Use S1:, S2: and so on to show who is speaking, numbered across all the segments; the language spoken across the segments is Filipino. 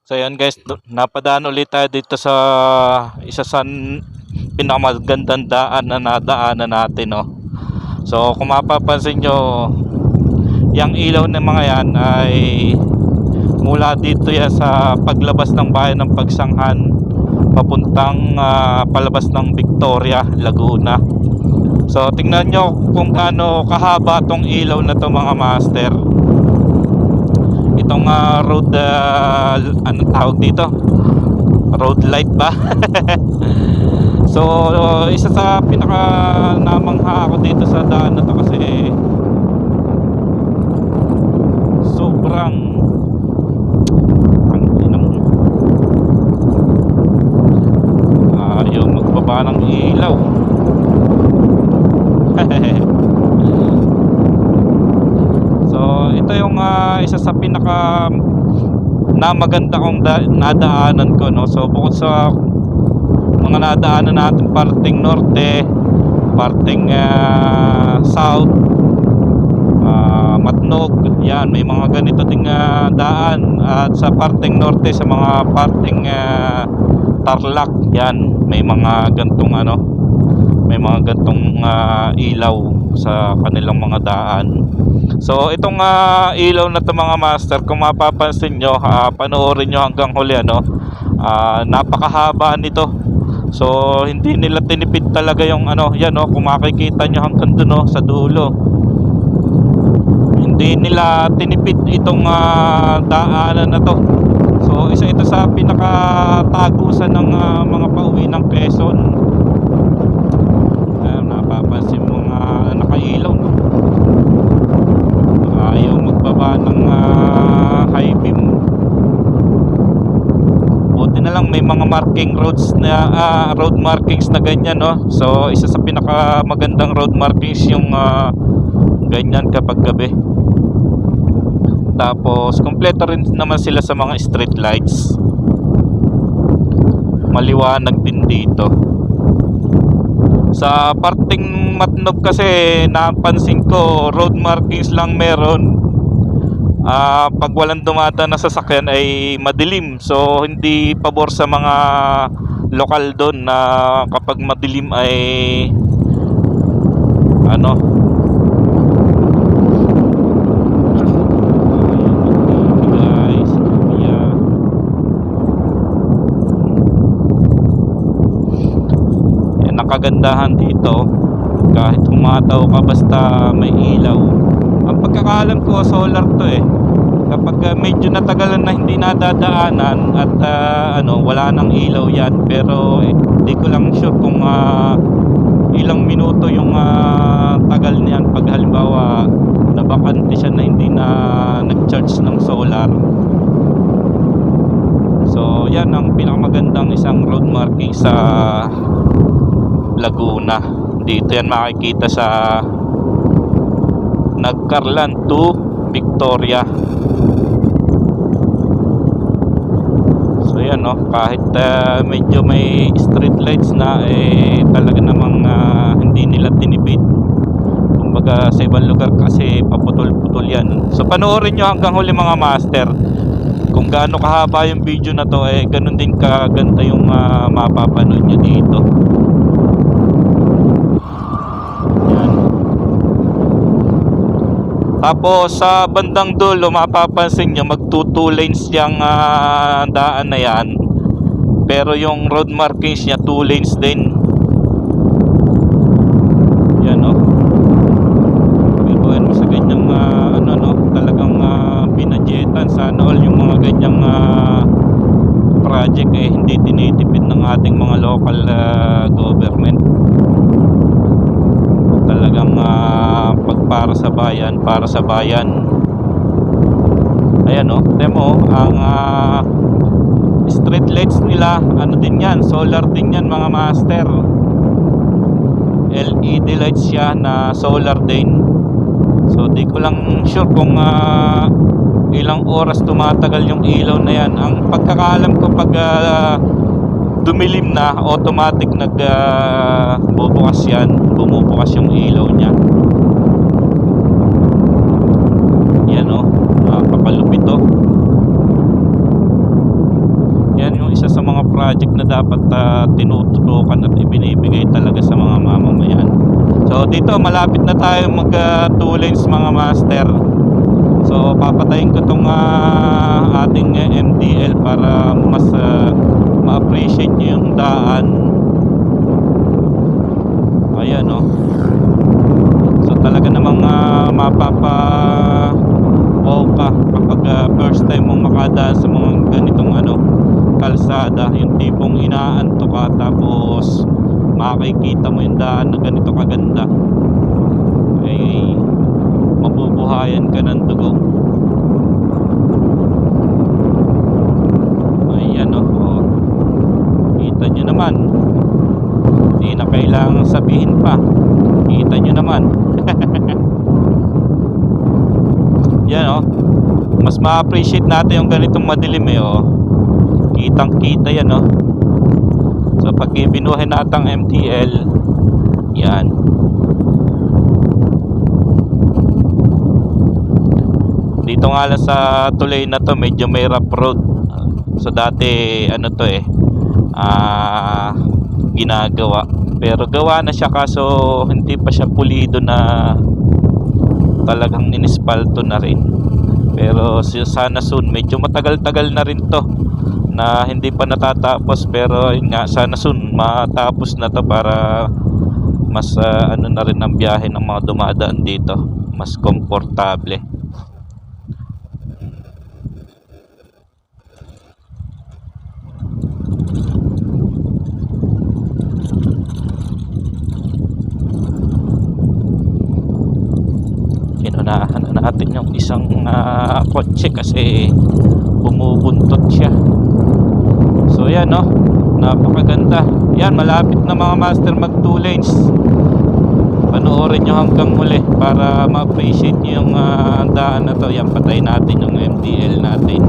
S1: So yun guys, napadaan ulit tayo dito sa isa sa pinakamagandang daan na nadaanan natin, no. So kung mapapansin nyo, yung ilaw ng mga yan ay mula dito yan sa paglabas ng bayan ng Pagsanghan papuntang palabas ng Victoria, Laguna. So tingnan nyo kung gaano kahaba tong ilaw na to, mga master. Itong road ano tawag dito, road light ba? So isa sa pinaka namangha ako dito sa daan na to kasi sobrang ayaw magbaba ng ilaw. So ito yung isa sa pinaka na maganda kong nadaanan ko, no. So bukod sa mga nadaanan natin parting norte, parting south, Matnog, yan may mga ganito ding daan. At sa parting norte, sa mga parting Tarlac, yan may mga gantong may mga gantong ilaw sa kanilang mga daan. So itong ilaw na to, mga master, kung mapapansin nyo, panoorin nyo hanggang huli, napakahaba nito. So hindi nila tinipid talaga yung yan, kung makikita nyo hanggang dun, sa dulo, hindi nila tinipid itong daanan na to. So isa ito sa pinakatagusan ng mga pauwi ng Quezon. Napapansin mo nakailaw, no? Ayaw magbaba ng high beam. Buti na lang may mga marking roads na road markings na ganyan, no? So isa sa pinakamagandang road markings yung ganyan kapag gabi. Tapos kompleto rin naman sila sa mga street lights. Maliwanag din dito. Sa parting Matnog kasi napansin ko road markings lang meron. Pag walang dumadaan na sasakyan ay madilim. So hindi pabor sa mga lokal doon na kapag madilim ay kagandahan dito, kahit umataw ka basta may ilaw. Ang pagkakaalam ko solar to kapag medyo natagalan na hindi nadadaanan at wala nang ilaw yan. Pero hindi ko lang sure kung ilang minuto yung tagal niyan pag halimbawa nabakante siya na hindi na nag-charge ng solar. So yan ang pinakamagandang isang road marking sa Laguna. Dito yan makikita sa Nagcarlan to Victoria. So yan, kahit medyo may street lights na talaga namang hindi nila tinipid. Kumbaga sa ibang lugar kasi paputol-putol yan. So panoorin nyo hanggang huli, mga master. Kung gaano kahaba yung video na to, ganun din kaganda yung mapapanood nyo dito. Tapos sa bandang dulo mapapansin nyo mag 2 lanes yung daan na yan. Pero yung road markings niya 2 lanes din. Yan, biruan mo sa ganyang talagang binadyetan. Sana all yung mga ganyang project hindi tinitipid ng ating mga local government. Talagang para sa bayan. Ayan, demo ang street lights nila, din yan, solar din yan, mga master. LED lights siya na solar din. So di ko lang sure kung ilang oras tumatagal yung ilaw na yan. Ang pagkakaalam ko, pag dumilim na, automatic bumubukas yung ilaw niya. Yan, napapalupit, project na dapat tinututukan at ibinibigay talaga sa mga mamamayan. So dito malapit na tayo mag 2 lanes mga master. So papatayin ko tong ating MDL para mas ma-appreciate nyo yung daan. Ayan o. So talaga namang wow ka kapag first time mong makadaan sa mga ganitong kalsada, yung tipong inaanto ka tapos makikita mo yung daan na ganito kaganda, ay mabubuhayan ka ng dugo. Ayan o, kita nyo naman, hindi na kailangang sabihin pa, kita nyo naman. Yan o, mas ma-appreciate natin yung ganitong madilim kitang kita yan o. So pag binuhay natang MTL, yan, dito nga lang sa tulay na to medyo may rough road. So dati ginagawa, pero gawa na siya, kaso hindi pa siya pulido na talagang inispalto na rin. Pero sana soon, medyo matagal-tagal na rin to na hindi pa natatapos, pero yun nga, sana soon matapos na to para mas na rin ang biyahe ng mga dumadaan dito, mas komportable. Inunahan na natin yung isang kotse kasi bumubuntot siya. So yan napakaganda. Yan, malapit na mga master mag 2 lanes. Panoorin nyo hanggang muli para ma-appreciate nyo yung daan na to. Yan, patay natin yung MDL natin.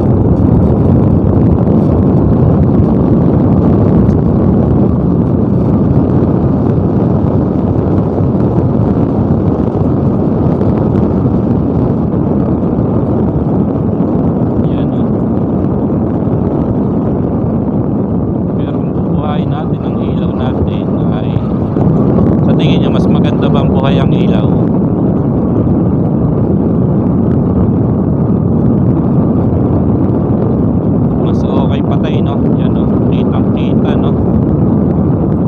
S1: Ang ilaw, mas okay patay yan kitang kita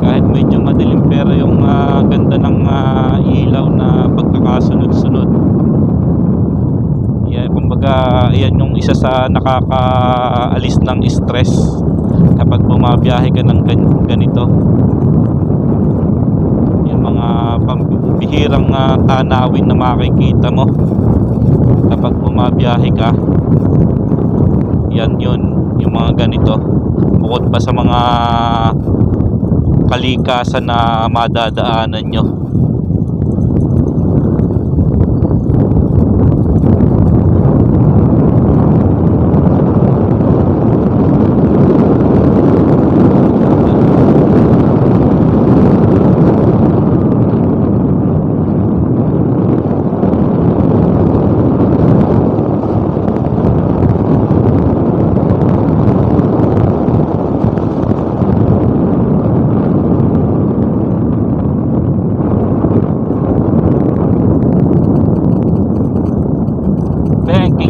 S1: kahit medyo madilim, pero yung ganda ng ilaw na pagkakasunod-sunod. Yan, kumbaga yan yung isa sa nakakaalis ng stress kapag bumabiyahe ka ng ganito. Pambihirang tanawin na makikita mo kapag bumabiyahe ka, yan yun, yung mga ganito, bukod pa sa mga kalikasan na madadaanan nyo.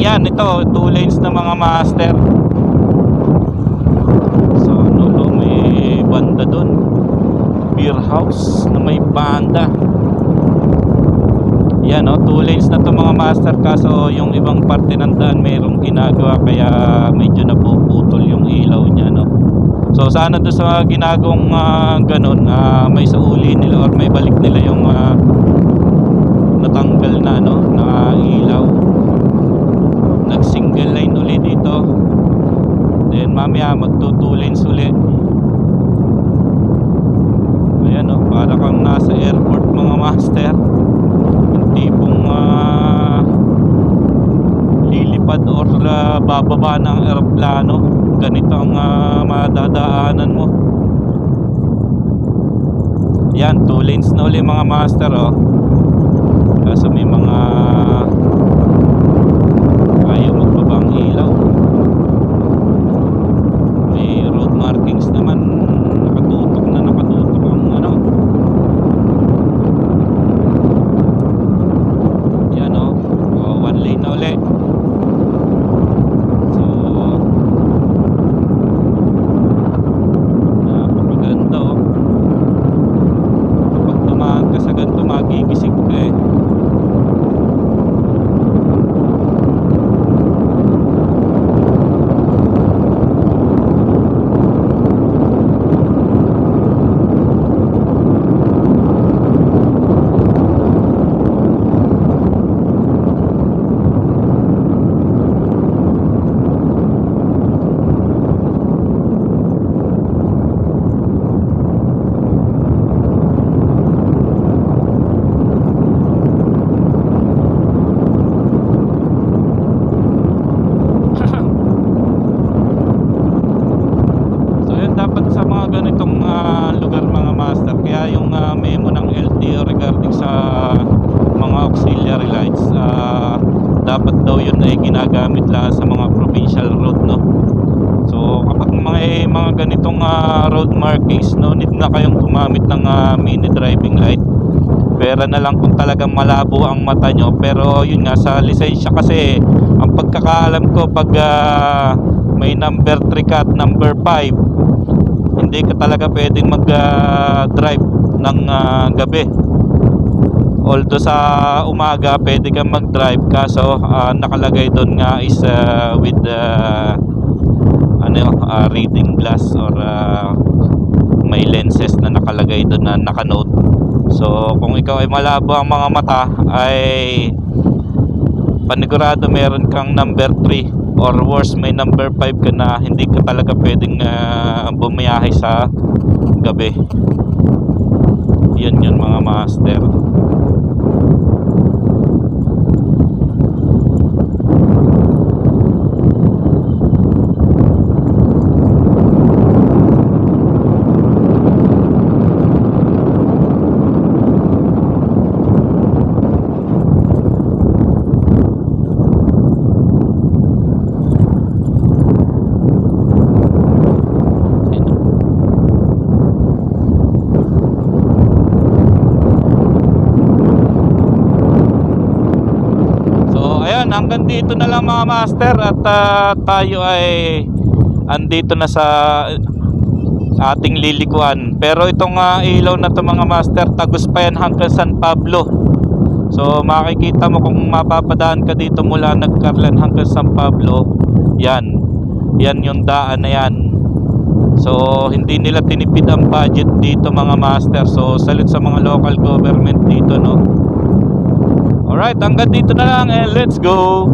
S1: Yan, ito 2 lanes na mga master. So may banda dun, beer house na may banda. Yan 2 lanes na to mga master, kaso yung ibang parte ng daan mayroong ginagawa kaya medyo napuputol yung ilaw niya So sana doon sa ginagawang ganun, may sauli nila or may balik nila yung natanggal na na ilaw. Nag single line uli dito, then mamaya magto 2 lanes uli. Ayan para kang nasa airport mga master, yung tipong lilipad or bababa ng eroplano, ganito ang madadaanan mo. Yan, 2 lanes na uli mga master kaso may mga ayaw magbabang ilaw, may road markings naman. ginagamit lang sa mga provincial road, no. So kapag mga ganitong road markings, no need na kayong gumamit ng mini driving light. Pera na lang kung talagang malabo ang mata nyo. Pero yun nga, sa lisensya kasi, ang pagkakaalam ko, pag may number 3 ka at number 5, hindi ka talaga pwedeng mag drive ng gabi. Although sa umaga pwede kang mag drive, kaso nakalagay doon nga is with reading glass or may lenses na nakalagay doon na nakanote. So kung ikaw ay malabo ang mga mata, ay panigurado meron kang number 3 or worse may number 5 ka na, hindi ka talaga pwedeng bumiyahe sa gabi. Yun mga master. Hanggang dito na lang mga master, at tayo ay andito na sa ating lilikuan. Pero itong ilaw na to mga master, tagos pa yan hanggang San Pablo. So makikita mo kung mapapadaan ka dito mula Nagcarlan hanggang San Pablo, yan yung daan na yan. So hindi nila tinipid ang budget dito mga master. So salute sa mga local government dito, no. Alright, hanggang dito na lang and let's go.